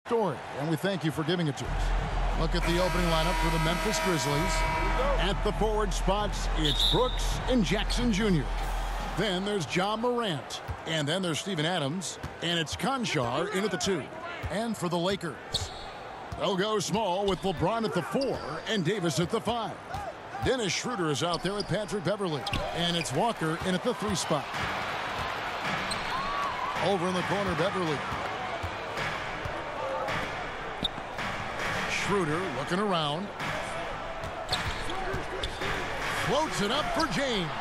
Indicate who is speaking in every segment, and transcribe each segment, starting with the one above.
Speaker 1: story, and we thank you for giving it to us. Look at the opening lineup for the Memphis Grizzlies. At the forward spots, it's Brooks and Jackson Jr. Then there's John Morant. And then there's Steven Adams. And it's Conchar in at the 2. And for the Lakers, they'll go small with LeBron at the 4 and Davis at the 5. Dennis Schroeder is out there with Patrick Beverley. And it's Walker in at the 3 spot. Over in the corner, Beverley. Schroeder looking around. Floats it up for James.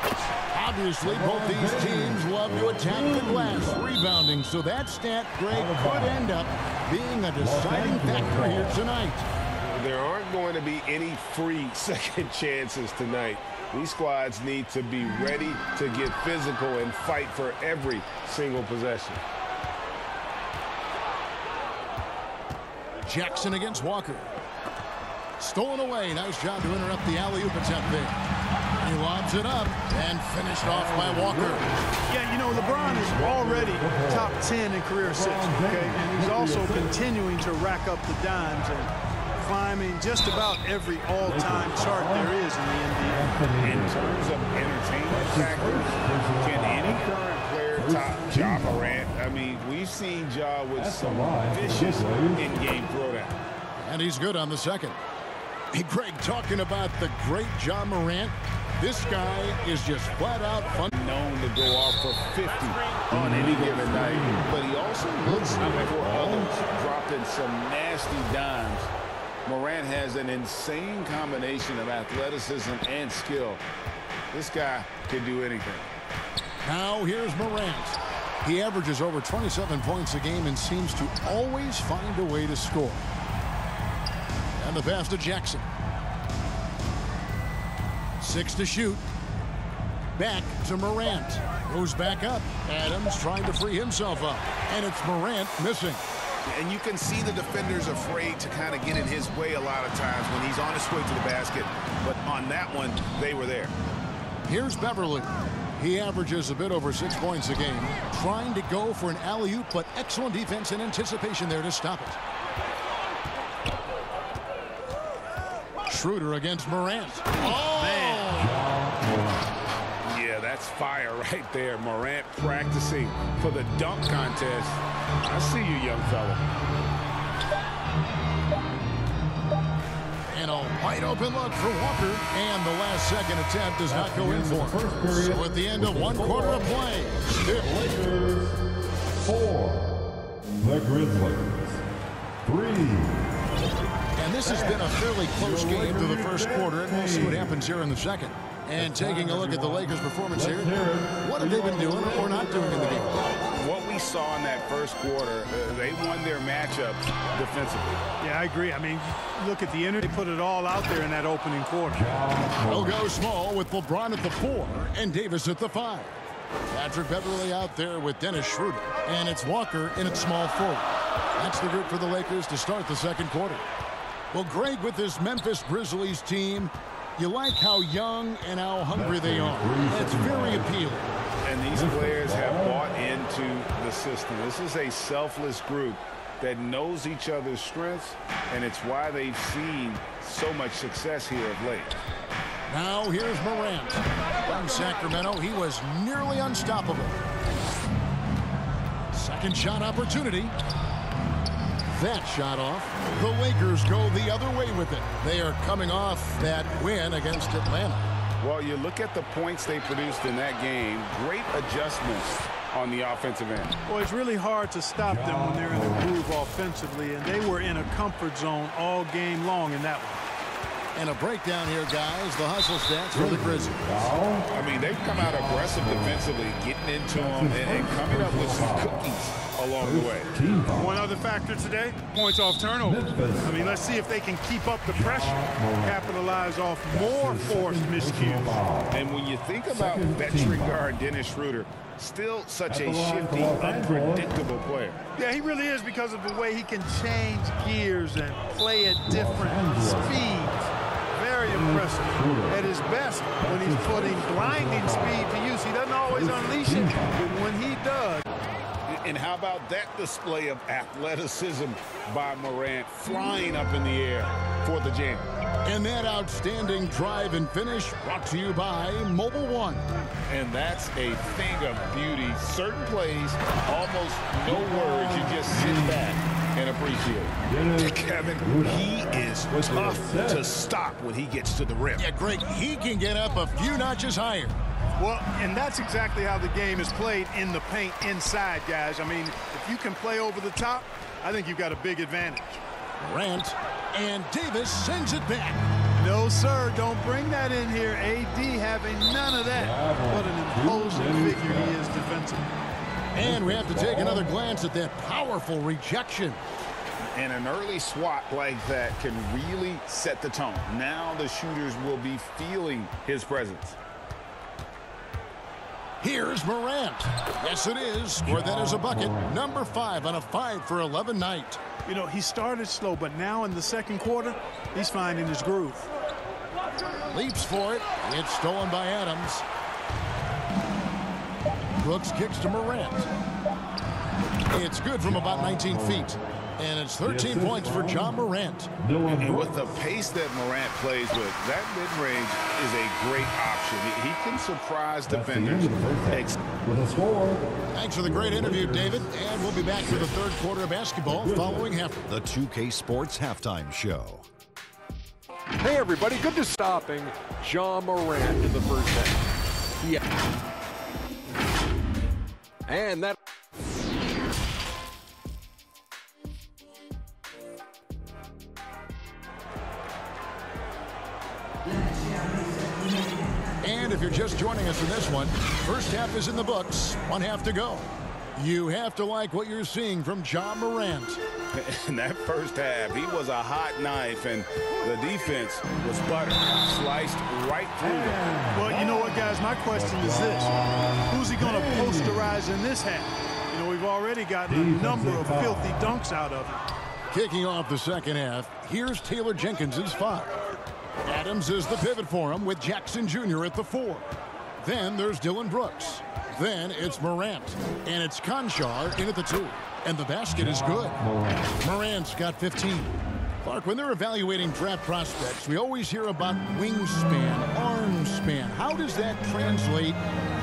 Speaker 1: Obviously, both these teams love to attack the glass, rebounding, so that stat, Greg, could end up being a deciding factor here tonight.
Speaker 2: There aren't going to be any free second chances tonight. These squads need to be ready to get physical and fight for every single possession.
Speaker 1: Jackson against Walker. Stolen away. Nice job to interrupt the alley-oop attempt there. He lobs it up and finished off by Walker.
Speaker 3: Yeah, you know, LeBron is already top 10 in career assists, okay? And he's also continuing to rack up the dimes and climbing just about every all-time chart there is in the NBA.
Speaker 2: In terms of entertainment factors, can any current player top Ja Morant? I mean, we've seen Ja with some vicious in-game throwdown.
Speaker 1: And he's good on the second. Hey, Greg, talking about the great Ja Morant, this guy is just flat out fun.
Speaker 2: Known to go off for 50 on any given night, but he also looks for others, dropping some nasty dimes. Morant has an insane combination of athleticism and skill. This guy could do anything.
Speaker 1: Now here's Morant. He averages over 27 points a game and seems to always find a way to score. And the pass to Jackson. 6 to shoot. Back to Morant. Goes back up. Adams trying to free himself up. And it's Morant missing.
Speaker 4: And you can see the defenders afraid to kind of get in his way a lot of times when he's on his way to the basket. But on that one, they were there.
Speaker 1: Here's Beverley. He averages a bit over 6 points a game. Trying to go for an alley-oop, but excellent defense and anticipation there to stop it. Schroeder against Morant. Oh, man.
Speaker 2: Yeah, that's fire right there. Morant practicing for the dunk contest. I see you, young fella.
Speaker 1: And a wide open look for Walker. And the last second attempt does not go in for him. So at the end of 1 quarter of play, still
Speaker 5: Lakers 4, the Grizzlies 3.
Speaker 1: And this has been a fairly close game through the first quarter, and we'll see what happens here in the second. And taking a look at the Lakers' performance here, what have they been doing or not doing in the game?
Speaker 2: What we saw in that first quarter, they won their matchups defensively.
Speaker 3: Yeah, I agree. I mean, look at the energy. They put it all out there in that opening quarter.
Speaker 1: They'll go small with LeBron at the 4 and Davis at the 5. Patrick Beverley out there with Dennis Schroeder. And it's Walker in at small forward. That's the group for the Lakers to start the second quarter. Well, Greg, with this Memphis Grizzlies team, you like how young and how hungry they are. It's very appealing.
Speaker 2: And these players have bought into the system. This is a selfless group that knows each other's strengths, and it's why they've seen so much success here of late.
Speaker 1: Now here's Morant. From Sacramento, he was nearly unstoppable. Second shot opportunity. That shot off. The Lakers go the other way with it. They are coming off that win against Atlanta.
Speaker 2: Well, you look at the points they produced in that game. Great adjustments on the offensive end.
Speaker 3: Well, it's really hard to stop them when they're in the groove offensively, and they were in a comfort zone all game long in that one.
Speaker 1: And a breakdown here, guys. The hustle stats for the Grizzlies.
Speaker 2: I mean, they've come out aggressive defensively, getting into them and coming up with some cookies along the way.
Speaker 3: One other factor today, points off turnover. I mean, let's see if they can keep up the pressure, capitalize off more forced miscues.
Speaker 2: And when you think about veteran guard Dennis Schroeder, still such a shifty, unpredictable player.
Speaker 3: Yeah, he really is, because of the way he can change gears and play at different speeds. Very impressive. At his best, when he's putting blinding speed to use, he doesn't always unleash it, but when he does.
Speaker 2: And how about that display of athleticism by Morant, flying up in the air for the jam.
Speaker 1: And that outstanding drive and finish brought to you by Mobile One.
Speaker 2: And that's a thing of beauty. Certain plays, almost no words. You just sit back and appreciate.
Speaker 4: Kevin, he is tough to stop when he gets to the rim.
Speaker 1: Yeah, Greg, he can get up a few notches higher.
Speaker 3: Well, and that's exactly how the game is played in the paint inside, guys. I mean, if you can play over the top, I think you've got a big advantage.
Speaker 1: Morant, and Davis sends it back.
Speaker 3: No, sir, don't bring that in here. AD having none of that. What an imposing figure he is defensively.
Speaker 1: And we have to take another glance at that powerful rejection.
Speaker 2: And an early swat like that can really set the tone. Now the shooters will be feeling his presence.
Speaker 1: Here's Morant. Yes, it is. Scored that as a bucket. Number 5 on a 5 for 11 night.
Speaker 3: You know, he started slow, but now in the second quarter, he's finding his groove.
Speaker 1: Leaps for it. It's stolen by Adams. Brooks kicks to Morant. It's good from about 19 feet. And it's 13 points for John Morant.
Speaker 2: And with the pace that Morant plays with, that mid-range is a great option. He can surprise defenders.
Speaker 5: With a score.
Speaker 1: Thanks for the great interview, David. And we'll be back for the third quarter of basketball following half.
Speaker 6: The 2K Sports Halftime Show.
Speaker 7: Hey, everybody. Good to stopping John Morant in the first half. Yeah. And that...
Speaker 1: And if you're just joining us in this one, first half is in the books, one half to go. You have to like what you're seeing from John Morant.
Speaker 2: In that first half, he was a hot knife, and the defense was butter, sliced right through them.
Speaker 3: Well, you know what, guys? My question is this. Who's he going to posterize in this half? You know, we've already gotten a number of filthy dunks out of him.
Speaker 1: Kicking off the second half, here's Taylor Jenkins's 5. Adams is the pivot for him with Jackson Jr. at the 4. Then there's Dylan Brooks. Then it's Morant. And it's Conchar in at the 2. And the basket is good. Morant's got 15. Clark, when they're evaluating draft prospects, we always hear about wingspan, arm span. How does that translate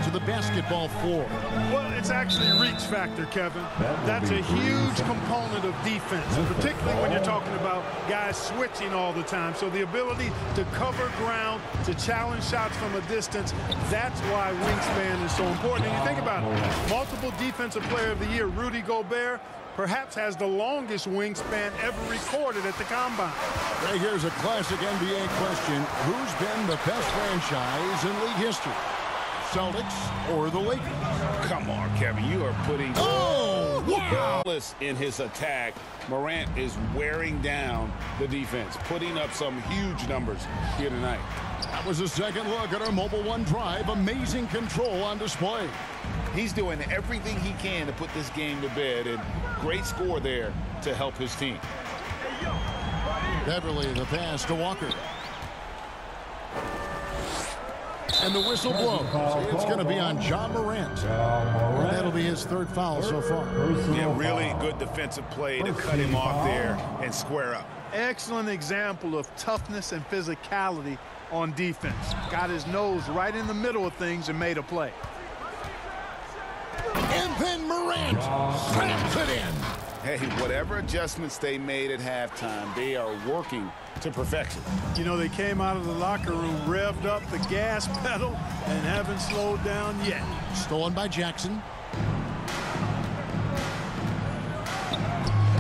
Speaker 1: to the basketball floor?
Speaker 3: Well, it's actually reach factor, Kevin. That's a huge component of defense, particularly when you're talking about guys switching all the time. So the ability to cover ground, to challenge shots from a distance, that's why wingspan is so important. And you think about it, multiple defensive player of the year, Rudy Gobert, perhaps has the longest wingspan ever recorded at the Combine.
Speaker 1: Right, here's a classic NBA question. Who's been the best franchise in league history? Celtics or the Lakers?
Speaker 2: Come on, Kevin. You are putting
Speaker 1: wow!
Speaker 2: in his attack. Morant is wearing down the defense, putting up some huge numbers here tonight.
Speaker 1: That was a second look at our Mobile One drive. Amazing control on display.
Speaker 2: He's doing everything he can to put this game to bed, and great score there to help his team.
Speaker 1: Beverly, the pass to Walker. And the whistle blows. It's going to be on John Morant. And that'll be his third foul so far.
Speaker 4: Yeah, really good defensive play to cut him off there and square up.
Speaker 3: Excellent example of toughness and physicality on defense. Got his nose right in the middle of things and made a play.
Speaker 1: And then Morant slams it in.
Speaker 2: Hey, whatever adjustments they made at halftime, they are working to perfection.
Speaker 3: You know, they came out of the locker room, revved up the gas pedal, and haven't slowed down yet.
Speaker 1: Stolen by Jackson.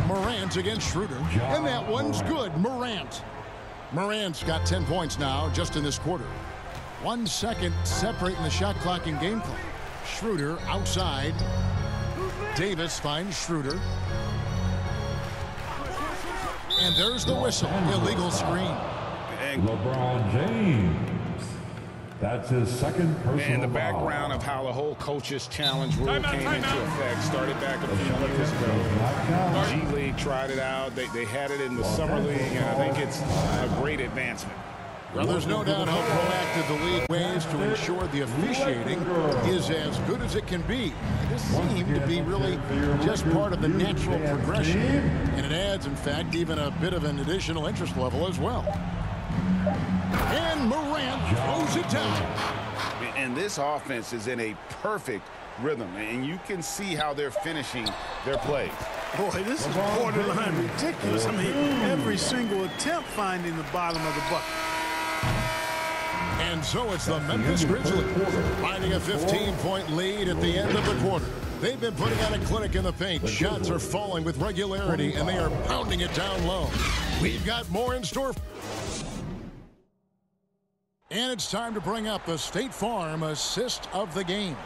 Speaker 1: Morant against Schroeder. And that one's good. Morant's got 10 points now just in this quarter. 1 second separating the shot clock and game clock. Schroeder outside. Davis finds Schroeder. And there's the whistle. Illegal screen.
Speaker 5: LeBron James. That's his second personal
Speaker 2: And the
Speaker 5: foul.
Speaker 2: background of how the whole coach's challenge rule came into effect started back a few years ago. G League tried it out. They had it in the Summer League, and I think it's a great advancement.
Speaker 1: Well, there's no doubt how proactive the league ways to ensure the officiating is as good as it can be. This seemed to be really just part of the natural progression. And it adds, in fact, even a bit of an additional interest level as well. And Morant throws it down.
Speaker 4: And this offense is in a perfect rhythm, and you can see how they're finishing their plays.
Speaker 3: Boy, this is borderline ridiculous. I mean, every single attempt finding the bottom of the bucket.
Speaker 1: And so it's the Memphis Grizzlies finding a 15-point lead at the end of the quarter. They've been putting on a clinic in the paint. Shots are falling with regularity, and they are pounding it down low. We've got more in store. And it's time to bring up the State Farm assist of the game.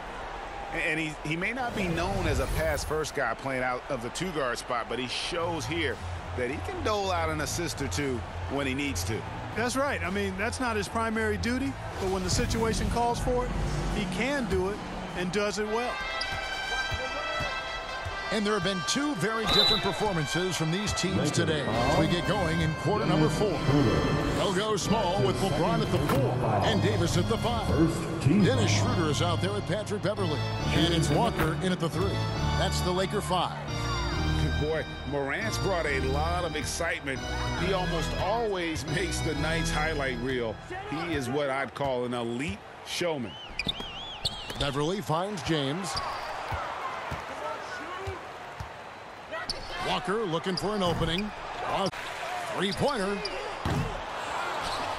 Speaker 4: And he may not be known as a pass-first guy playing out of the two-guard spot, but he shows here that he can dole out an assist or two when he needs to.
Speaker 3: That's right. I mean, that's not his primary duty, but when the situation calls for it, he can do it and does it well.
Speaker 1: And there have been two very different performances from these teams today as we get going in quarter number 4. They'll go small with LeBron at the 4 and Davis at the 5. Dennis Schroeder is out there with Patrick Beverly. And it's Walker in at the 3. That's the Laker 5.
Speaker 4: Boy, Morant's brought a lot of excitement. He almost always makes the night's highlight reel. He is what I'd call an elite showman.
Speaker 1: Beverly finds James. Walker looking for an opening. Three-pointer.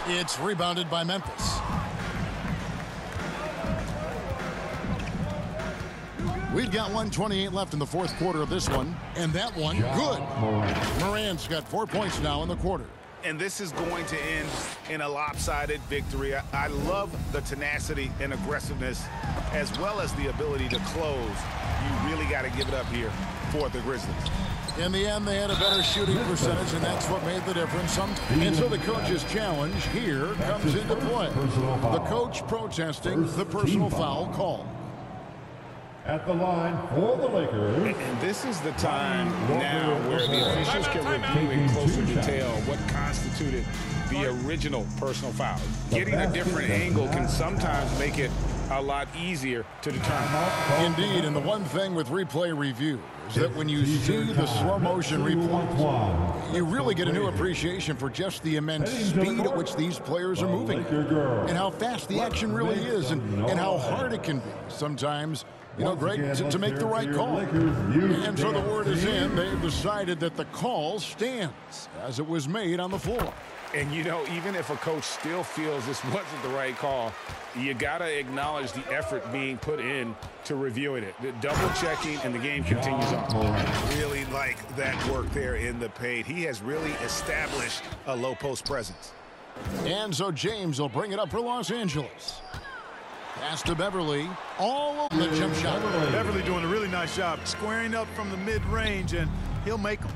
Speaker 1: It's rebounded by Memphis. We've got 1:28 left in the fourth quarter of this one, and that one, good. Morant's got 4 points now in the quarter.
Speaker 4: And this is going to end in a lopsided victory. I love the tenacity and aggressiveness, as well as the ability to close. You really got to give it up here for the Grizzlies.
Speaker 1: In the end, they had a better shooting percentage, and that's what made the difference. And so the coach's challenge here comes into play. The coach protesting the personal foul call.
Speaker 5: At the line for the Lakers.
Speaker 4: And this is the time now where the officials can review in closer detail what constituted the original personal foul. Getting a different angle can sometimes make it a lot easier to determine.
Speaker 1: Indeed, and the one thing with replay review is that when you see the slow motion replays, you really get a new appreciation for just the immense speed at which these players are moving and how fast the action really is and how hard it can be sometimes. You know, Greg, to make the right call. And so the word is in. They've decided that the call stands as it was made on the floor.
Speaker 4: And, you know, even if a coach still feels this wasn't the right call, you got to acknowledge the effort being put in to reviewing it. The double-checking, and the game continues on. Really like that work there in the paint. He has really established a low-post presence.
Speaker 1: And so James will bring it up for Los Angeles. Pass to Beverly, all over the jump shot.
Speaker 3: Beverly doing a really nice job squaring up from the mid-range, and he'll make them.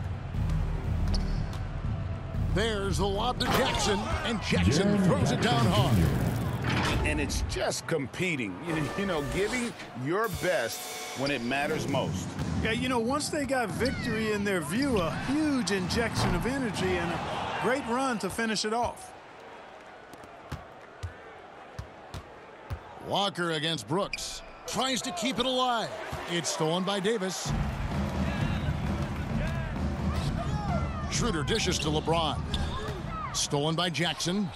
Speaker 1: There's the lob to Jackson, and Jackson throws it down hard.
Speaker 4: And it's just competing, you know, giving your best when it matters most.
Speaker 3: Yeah, you know, once they got victory in their view, a huge injection of energy and a great run to finish it off.
Speaker 1: Walker against Brooks. Tries to keep it alive. It's stolen by Davis. Schroeder dishes to LeBron. Stolen by Jackson.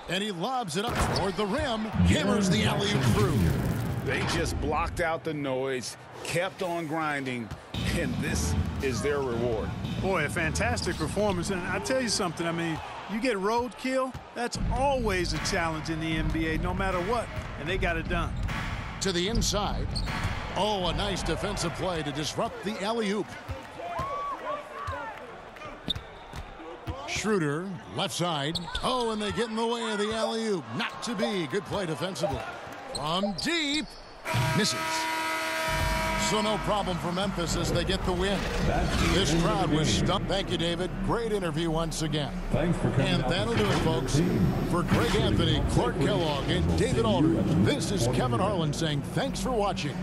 Speaker 1: And he lobs it up toward the rim. Hammers the alley-oop through.
Speaker 4: They just blocked out the noise, kept on grinding, and this is their reward.
Speaker 3: Boy, a fantastic performance. And I tell you something, I mean, you get roadkill, that's always a challenge in the NBA, no matter what, and they got it done.
Speaker 1: To the inside. Oh, a nice defensive play to disrupt the alley-oop. Schroeder, left side. Oh, and they get in the way of the alley-oop. Not to be. Good play defensively. From deep. Misses. So no problem for Memphis as they get the win. This crowd was stunned. Thank you, David. Great interview once again.
Speaker 5: Thanks for coming.
Speaker 1: And that'll do it, folks. For Greg Anthony, Clark Kellogg, and David Aldridge, this is Kevin Harlan saying thanks for watching.